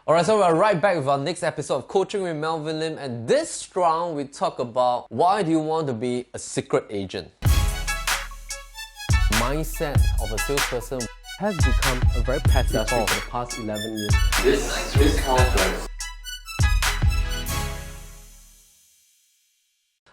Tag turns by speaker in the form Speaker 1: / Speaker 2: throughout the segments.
Speaker 1: Alright, so we're right back with our next episode of Coaching with Melvin Lim, and this round we talk about why do you want to be a secret agent? Mindset of a salesperson
Speaker 2: has become a very passive form for the past 11 years.
Speaker 3: This conference.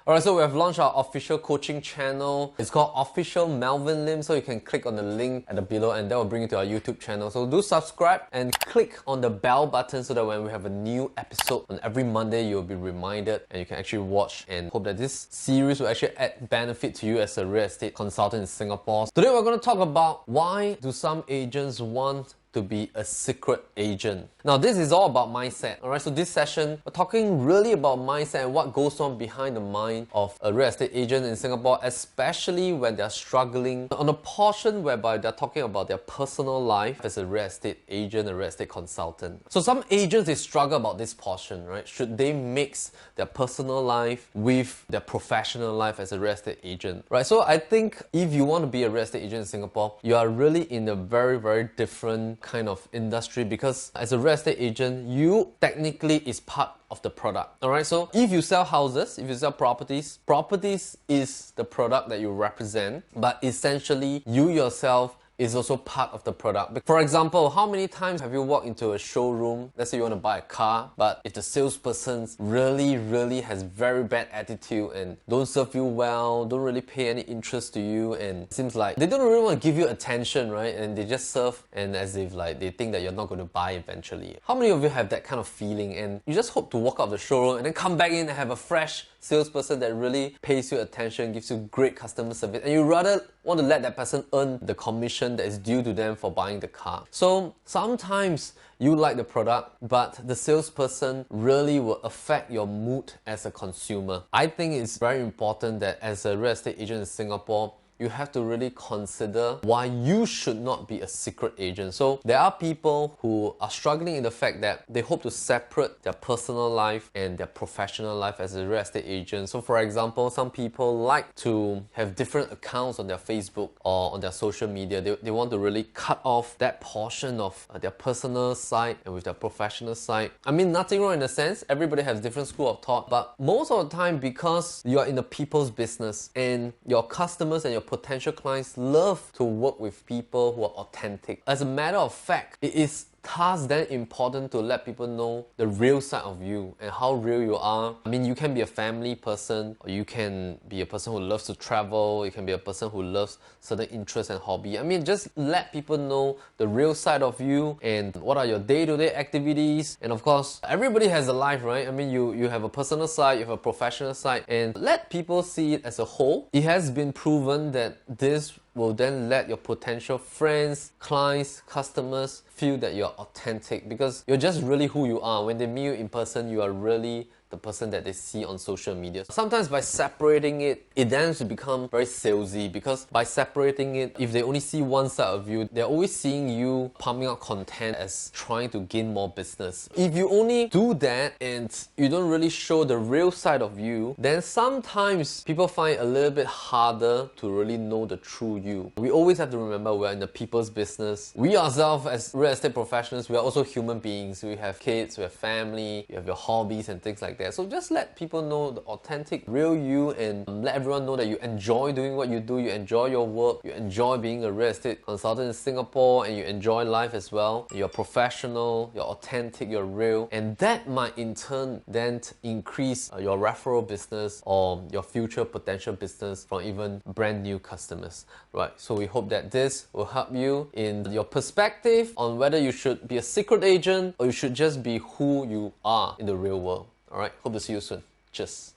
Speaker 1: Alright, so we have launched our official coaching channel. It's called Official Melvin Lim, so you can click on the link at the below and that will bring you to our YouTube channel. So do subscribe and click on the bell button so that when we have a new episode on every Monday, you'll be reminded and you can actually watch, and hope that this series will actually add benefit to you as a real estate consultant in Singapore. Today we're going to talk about why do some agents want to be a secret agent. Now this is all about mindset. Alright, so this session we're talking really about mindset and what goes on behind the mind of a real estate agent in Singapore, especially when they're struggling on a portion whereby they're talking about their personal life as a real estate agent, a real estate consultant. So some agents, they struggle about this portion, right? Should they mix their personal life with their professional life as a real estate agent, right? So I think if you want to be a real estate agent in Singapore, you are really in a very, very different kind of industry, because as a real estate agent, you technically is part of the product. Alright, so if you sell houses, if you sell properties, properties is the product that you represent, but essentially you yourself is also part of the product. For example, how many times have you walked into a showroom, let's say you want to buy a car, but if the salesperson really has very bad attitude and don't serve you well, don't really pay any interest to you, and it seems like they don't really want to give you attention, right? And they just serve and as if like they think that you're not going to buy eventually. How many of you have that kind of feeling and you just hope to walk out of the showroom and then come back in and have a fresh salesperson that really pays you attention, gives you great customer service, and you rather want to let that person earn the commission that is due to them for buying the car? So sometimes you like the product, but the salesperson really will affect your mood as a consumer. I think it's very important that as a real estate agent in Singapore, you have to really consider why you should not be a secret agent. So there are people who are struggling in the fact that they hope to separate their personal life and their professional life as a real estate agent. So for example, some people like to have different accounts on their Facebook or on their social media. They want to really cut off that portion of their personal side and with their professional side. I mean, nothing wrong in a sense. Everybody has different school of thought, but most of the time, because you are in the people's business and your customers and your potential clients love to work with people who are authentic. As a matter of fact, it is thus then important to let people know the real side of you and how real you are. I mean, you can be a family person, or you can be a person who loves to travel, you can be a person who loves certain interests and hobby. I mean, just let people know the real side of you and what are your day-to-day activities. And of course, everybody has a life, right? I mean, you have a personal side, you have a professional side, and let people see it as a whole. It has been proven that this will then let your potential friends, clients, customers feel that you're authentic, because you're just really who you are. When they meet you in person, you are really the person that they see on social media. Sometimes by separating it, it then to become very salesy, because by separating it, if they only see one side of you, they're always seeing you pumping out content as trying to gain more business. If you only do that and you don't really show the real side of you, then sometimes people find it a little bit harder to really know the true you. We always have to remember we're in the people's business. We ourselves as real estate professionals, we are also human beings. We have kids, we have family, you have your hobbies and things like that. So just let people know the authentic, real you, and let everyone know that you enjoy doing what you do, you enjoy your work, you enjoy being a real estate consultant in Singapore, and you enjoy life as well. You're professional, you're authentic, you're real, and that might in turn then increase your referral business or your future potential business from even brand new customers, right? So we hope that this will help you in your perspective on whether you should be a secret agent or you should just be who you are in the real world. Alright, hope to see you soon. Cheers.